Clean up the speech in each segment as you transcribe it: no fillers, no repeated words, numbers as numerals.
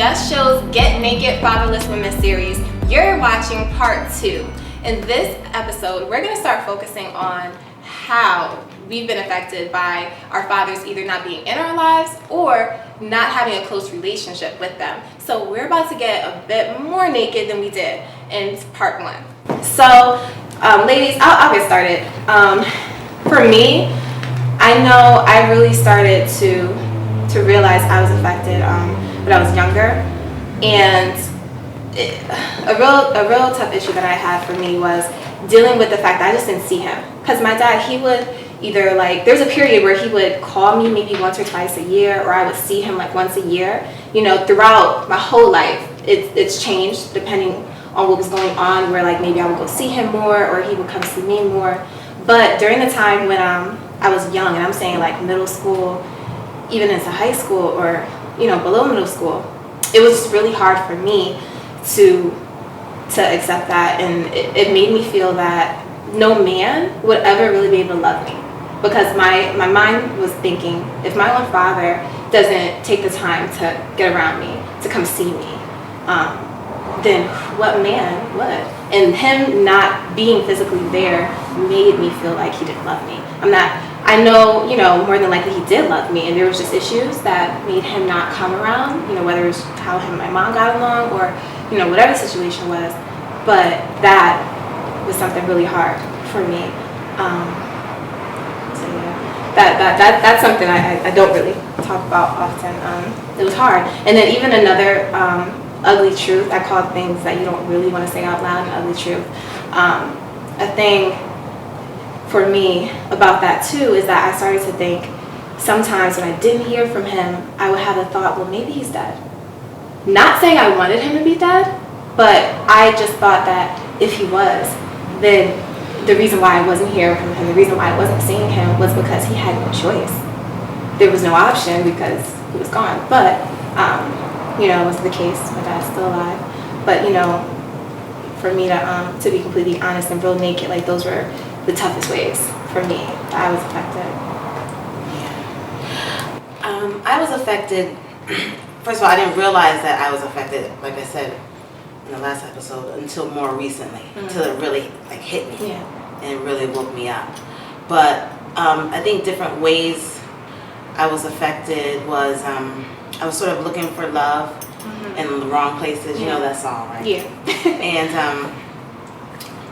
Jess Show's Get Naked Fatherless Women series. You're watching part 2. In this episode, we're going to start focusing on how we've been affected by our fathers either not being in our lives or not having a close relationship with them. So we're about to get a bit more naked than we did in part 1. So ladies, I'll get started. For me, I know I really started to realize I was affected when I was younger, and a real tough issue that I had for me was dealing with the fact that I just didn't see him. Because my dad, he would either there's a period where he would call me maybe once or twice a year, or I would see him once a year. You know, throughout my whole life, it's changed depending on what was going on, where maybe I would go see him more or he would come see me more. But during the time when I was young, and I'm saying middle school, even into high school, or below middle school, it was just really hard for me to accept that, and it made me feel that no man would ever really be able to love me, because my mind was thinking, if my own father doesn't take the time to get around me, to come see me, then what man would? And him not being physically there made me feel like he didn't love me. I know, more than likely he did love me, and there was just issues that made him not come around, whether it's how him and my mom got along, or, whatever the situation was. But that was something really hard for me. So yeah, that's something I don't really talk about often. It was hard. And then even another ugly truth, I call things that you don't really want to say out loud an ugly truth. A thing for me about that too is that I started to think sometimes when I didn't hear from him, I would have the thought, well, maybe he's dead. Not saying I wanted him to be dead, but I just thought that if he was, then the reason why I wasn't hearing from him, the reason why I wasn't seeing him, was because he had no choice. There was no option because he was gone. But it wasn't the case. My dad's still alive. But for me to be completely honest and real naked, those were the toughest ways for me that I was affected. I was affected. First of all, I didn't realize that I was affected, like I said in the last episode, until more recently, until it really hit me, and it really woke me up. But I think different ways I was affected was I was sort of looking for love in the wrong places. You know that song, right? Yeah. And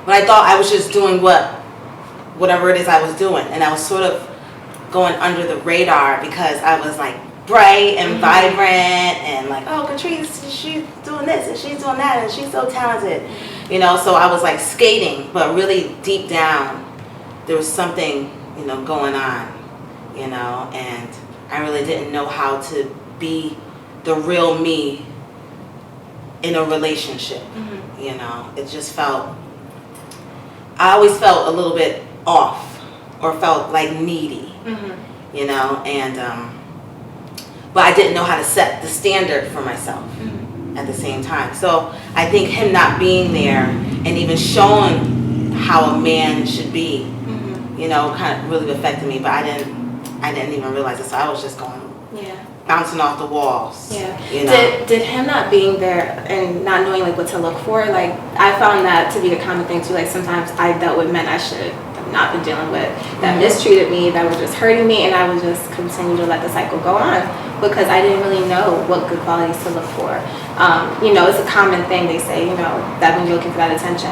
but I thought I was just doing whatever it is I was doing, and I was sort of going under the radar because I was bright and vibrant, and oh, Catrice, she's doing this and she's doing that and she's so talented, so I was skating, but really deep down there was something going on, and I really didn't know how to be the real me in a relationship. It just I always felt a little bit off, or felt needy, and but I didn't know how to set the standard for myself at the same time. So I think him not being there and even showing how a man should be, kind of really affected me. But I didn't even realize it. So I was just going, bouncing off the walls. Yeah. Did him not being there and not knowing what to look for? I found that to be the common thing too. Sometimes I dealt with men I should have not been dealing with, that mistreated me, that were just hurting me, and I would just continue to let the cycle go on because I didn't really know what good qualities to look for. It's a common thing they say, that when you're looking for that attention,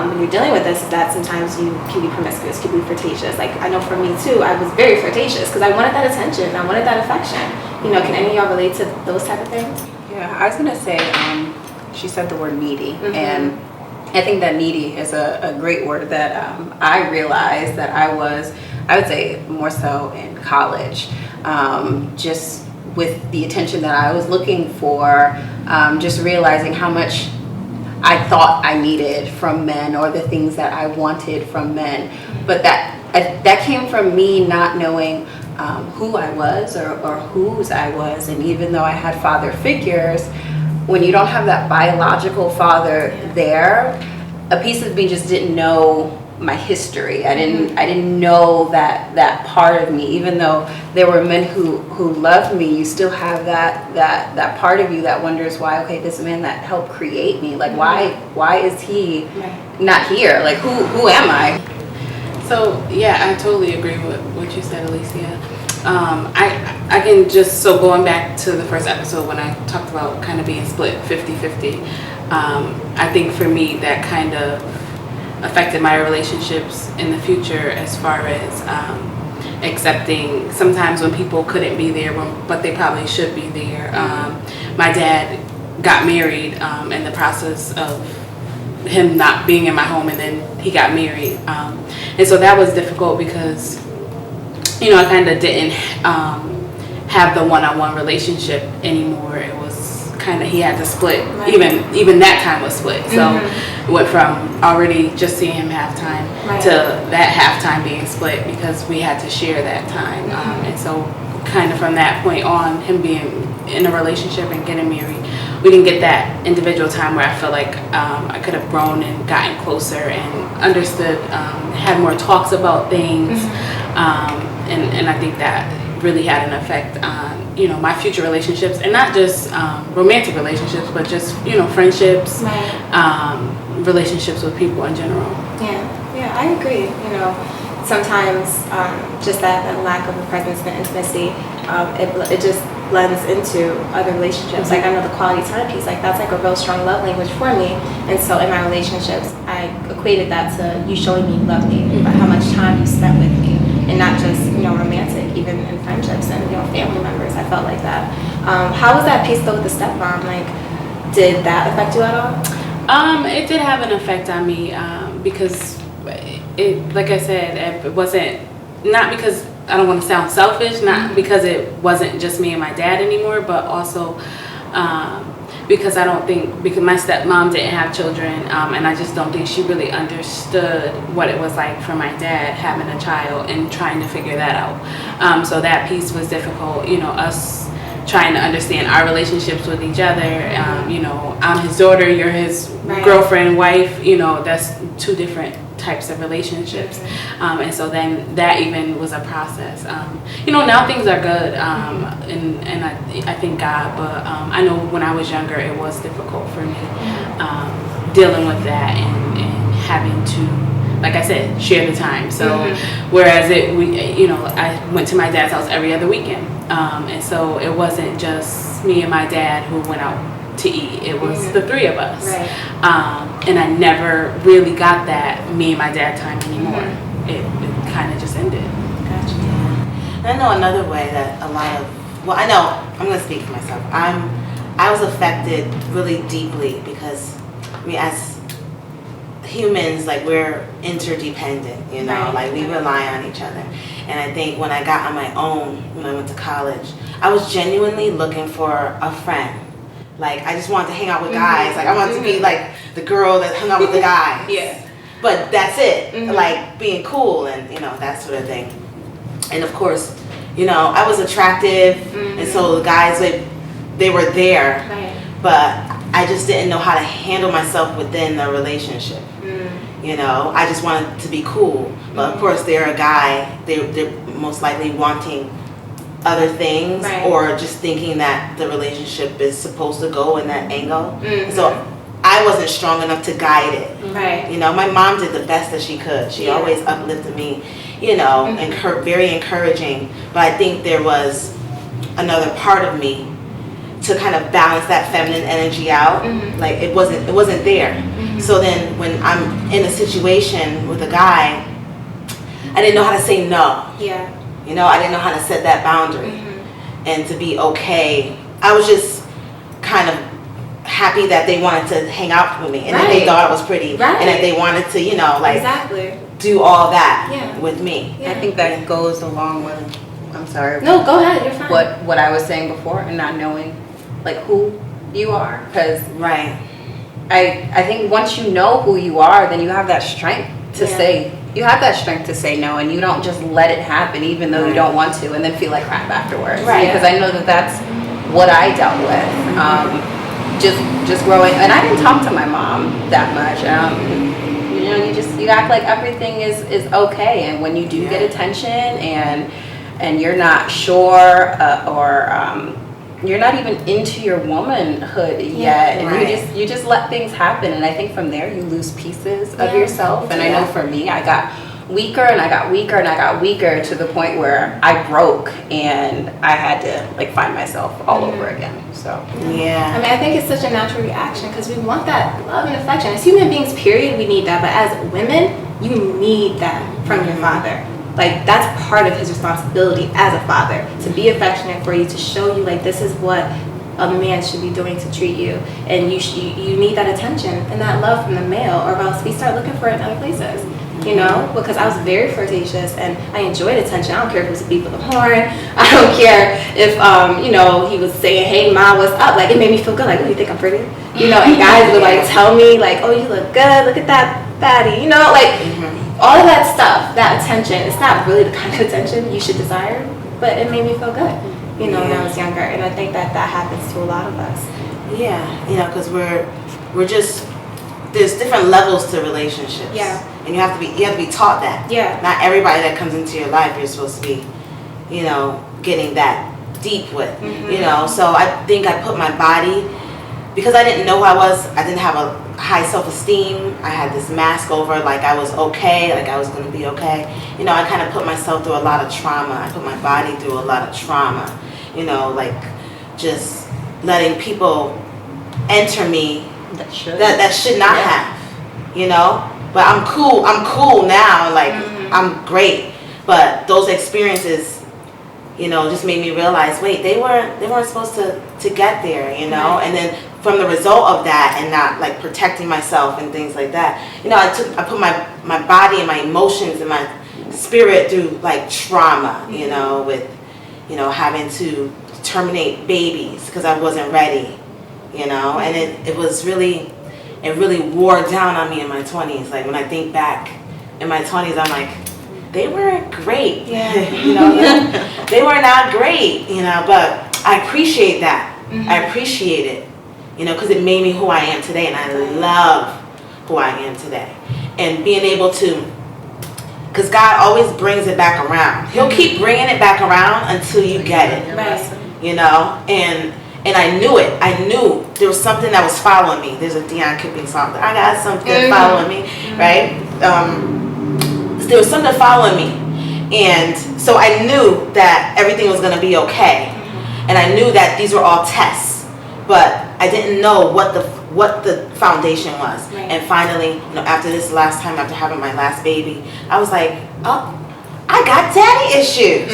when you're dealing with this, that sometimes you can be promiscuous, can be flirtatious. I know for me too, I was very flirtatious because I wanted that attention, I wanted that affection. Can any of y'all relate to those type of things? Yeah, I was gonna say, she said the word needy, and I think that needy is a great word that I realized that I would say more so in college, just with the attention that I was looking for, just realizing how much I thought I needed from men, or the things that I wanted from men, but that came from me not knowing who I was or whose I was. And even though I had father figures, when you don't have that biological father there, a piece of me just didn't know my history. I didn't know that part of me. Even though there were men who loved me, you still have that part of you that wonders why. Okay, this man that helped create me, like why is he not here? Like who am I? So yeah, I totally agree with what you said, Alicia. I can just, so going back to the first episode when I talked about kind of being split 50-50, I think for me that kind of affected my relationships in the future as far as accepting sometimes when people couldn't be there but they probably should be there. My dad got married in the process of him not being in my home, and then he got married, and so that was difficult because I kind of didn't have the one-on-one relationship anymore. It was kind of, he had to split. Even that time was split. So it went from already just seeing him halftime to that halftime being split because we had to share that time. And so kind of from that point on, him being in a relationship and getting married, we didn't get that individual time where I feel like I could have grown and gotten closer and understood, had more talks about things. And I think that really had an effect on, my future relationships, and not just romantic relationships, but just, friendships, relationships with people in general. Yeah, I agree. Sometimes just that lack of a presence and intimacy, it just blends into other relationships. Like I know the quality time piece, like that's like a real strong love language for me. And so in my relationships, I equated that to you showing me you love me, by how much time you spent with me. And not just, romantic, even in friendships and, family members. I felt like that. How was that piece though with the stepmom? Like, did that affect you at all? It did have an effect on me because it, like I said, it wasn't, not because I don't want to sound selfish, not because it wasn't just me and my dad anymore, but also because I don't think, because my stepmom didn't have children, and I just don't think she really understood what it was like for my dad having a child and trying to figure that out. So that piece was difficult, us trying to understand our relationships with each other. I'm his daughter, you're his girlfriend, wife, that's two different types of relationships. And so then that even was a process. Now things are good, and I thank God, but I know when I was younger it was difficult for me dealing with that and having to, like I said, share the time. So whereas I went to my dad's house every other weekend, and so it wasn't just me and my dad who went out to eat. It was the three of us. And I never really got that me and my dad time anymore. It kind of just ended. Gotcha. And I know another way that a lot of, well, I know, I'm going to speak for myself. I was affected really deeply because, as humans, like, we're interdependent, like we rely on each other. And I think when I got on my own, when I went to college, I was genuinely looking for a friend. Like, I just wanted to hang out with guys. Like, I wanted to be like the girl that hung out with the guys. But that's it. Like, being cool and, that sort of thing. And of course, I was attractive. And so the guys, they were there. But I just didn't know how to handle myself within the relationship. I just wanted to be cool. But of course, they're a guy. They're most likely wanting other things, or just thinking that the relationship is supposed to go in that angle. So I wasn't strong enough to guide it. My mom did the best that she could. She always uplifted me, and very encouraging. But I think there was another part of me to kind of balance that feminine energy out. Like it wasn't there. So then when I'm in a situation with a guy, I didn't know how to say no. I didn't know how to set that boundary and to be okay. I was just kind of happy that they wanted to hang out with me and that they thought I was pretty and that they wanted to, do all that with me. I think that goes along with, I'm sorry. No, go ahead, you're fine. What I was saying before, and not knowing like who you are, because I think once you know who you are, then you have that strength to say. You have that strength to say no, and you don't just let it happen even though you don't want to, and then feel like crap afterwards. Because I know that's what I dealt with. Just growing, and I didn't talk to my mom that much. You know, you act like everything is okay, and when you do get attention and you're not sure or you're not even into your womanhood yet, and you just let things happen, and I think from there you lose pieces of yourself. And I know for me, I got weaker and I got weaker and I got weaker to the point where I broke and I had to like find myself all over again. So I mean, I think it's such a natural reaction because we want that love and affection as human beings, period. We need that, but as women, you need that from your father. Like, that's part of his responsibility as a father, to be affectionate for you, to show you like this is what a man should be doing to treat you, and you need that attention and that love from the male, or else we start looking for it in other places. You know, because I was very flirtatious and I enjoyed attention. I don't care if it was a beep with a horn. I don't care if you know, he was saying, "Hey, Ma, what's up?" Like, it made me feel good. Like, "Oh, you think I'm pretty?" You know, and guys would like tell me like, "Oh, you look good. Look at that fatty." You know, like all of that stuff, that attention. It's not really the kind of attention you should desire, but it made me feel good. You know, when I was younger, and I think that happens to a lot of us. Yeah, you know, because we're just, there's different levels to relationships. Yeah. And you have to be taught that. Yeah. Not everybody that comes into your life you're supposed to be, you know, getting that deep with. You know, so I think I put my body, because I didn't know who I was, I didn't have a high self-esteem. I had this mask over, like I was okay, like I was going to be okay. You know, I kind of put myself through a lot of trauma. I put my body through a lot of trauma. You know, like just letting people enter me that should not have, you know. But I'm cool now, like I'm great. But those experiences, you know, just made me realize, wait, they weren't supposed to get there, you know. And then from the result of that, and not like protecting myself and things like that, you know, I put my body and my emotions and my spirit through like trauma, you know, with, you know, having to terminate babies because I wasn't ready, you know. And it really wore down on me in my 20s. Like, when I think back in my 20s, I'm like, they weren't great. You know, they were not great, you know, but I appreciate that. I appreciate it, you know, because it made me who I am today, and I love who I am today. And being able to, because God always brings it back around. He'll keep bringing it back around until you get it, you know, and I knew it. I knew there was something that was following me. There's a Deion Kipping song. I got something following me, right? There was something following me. And so I knew that everything was going to be okay. And I knew that these were all tests. But I didn't know what the foundation was. And finally, you know, after this last time, after having my last baby, I was like, oh, I got daddy issues.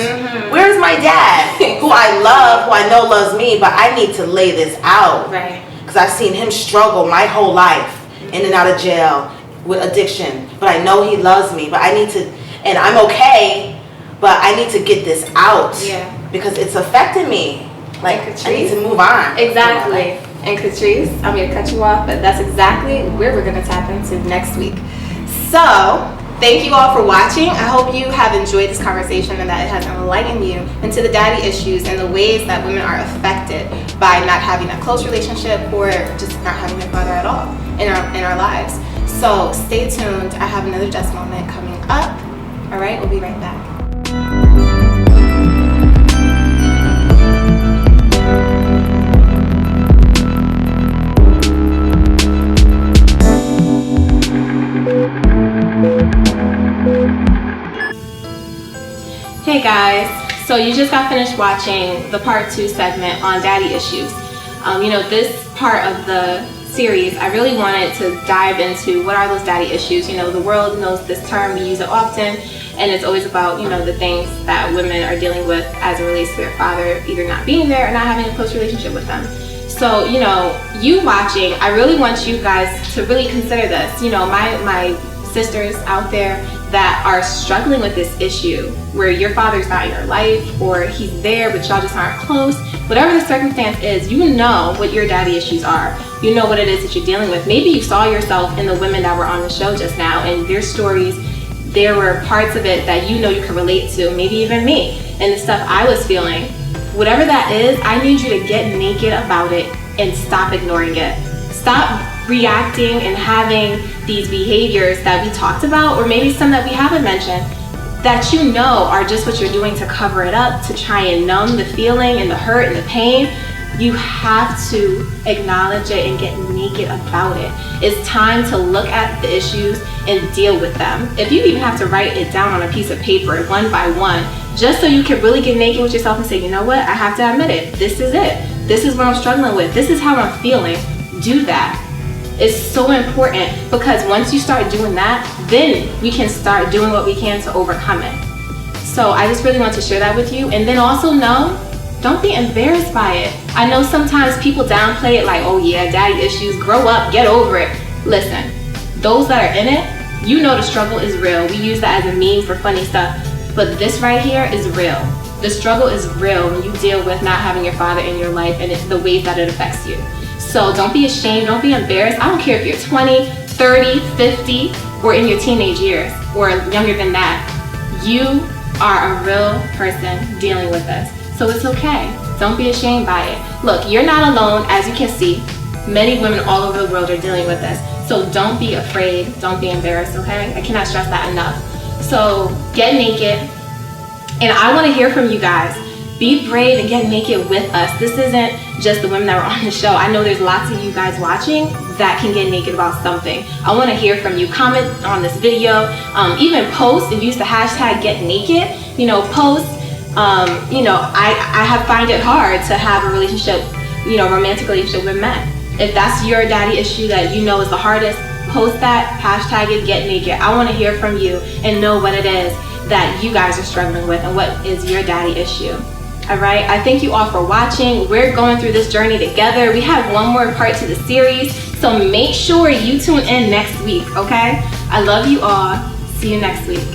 Where's my dad? Who I love, who I know loves me, but I need to lay this out. Because I've seen him struggle my whole life, in and out of jail, with addiction. But I know he loves me, but I need to, and I'm okay, but I need to get this out. Because it's affecting me. Like, I need to move on. Exactly. And Catrice, I'm going to cut you off, but that's exactly where we're going to tap into next week. So, thank you all for watching. I hope you have enjoyed this conversation and that it has enlightened you into the daddy issues and the ways that women are affected by not having a close relationship or just not having a father at all in our lives. So stay tuned. I have another Jess moment coming up. All right, we'll be right back. Hey guys, so you just got finished watching the part 2 segment on daddy issues. You know, this part of the series, I really wanted to dive into what are those daddy issues. You know, the world knows this term, we use it often, and it's always about, you know, the things that women are dealing with as it relates to their father either not being there or not having a close relationship with them. So, you know, you watching, I really want you guys to really consider this. You know, my sisters out there that are struggling with this issue where your father's not in your life, or he's there but y'all just aren't close, whatever the circumstance is, you know what your daddy issues are. You know what it is that you're dealing with. Maybe you saw yourself in the women that were on the show just now, and their stories, there were parts of it that you know you can relate to, maybe even me, and the stuff I was feeling. Whatever that is, I need you to get naked about it and stop ignoring it. Stop reacting and having these behaviors that we talked about, or maybe some that we haven't mentioned, that you know are just what you're doing to cover it up, to try and numb the feeling and the hurt and the pain, you have to acknowledge it and get naked about it. It's time to look at the issues and deal with them. If you even have to write it down on a piece of paper one by one, just so you can really get naked with yourself and say, you know what, I have to admit it. This is it. This is what I'm struggling with. This is how I'm feeling. Do that. It's so important, because once you start doing that, then we can start doing what we can to overcome it. So I just really want to share that with you. And then also know, don't be embarrassed by it. I know sometimes people downplay it like, oh yeah, daddy issues, grow up, get over it. Listen, those that are in it, you know the struggle is real. We use that as a meme for funny stuff, but this right here is real. The struggle is real when you deal with not having your father in your life and the ways that it affects you. So don't be ashamed, don't be embarrassed. I don't care if you're 20, 30, 50, or in your teenage years, or younger than that. You are a real person dealing with this. So it's okay. Don't be ashamed by it. Look, you're not alone. As you can see, many women all over the world are dealing with this. So don't be afraid. Don't be embarrassed, okay? I cannot stress that enough. So get naked. And I want to hear from you guys. Be brave and get naked with us. This isn't just the women that were on the show. I know there's lots of you guys watching that can get naked about something. I want to hear from you. Comment on this video. Even post and use the hashtag #GetNaked. You know, post. You know, I find it hard to have a relationship, you know, romantic relationship with men. If that's your daddy issue that you know is the hardest, post that, hashtag it, get naked. I want to hear from you and know what it is that you guys are struggling with and what is your daddy issue. All right, I thank you all for watching. We're going through this journey together. We have one more part to the series, so make sure you tune in next week, okay? I love you all. See you next week.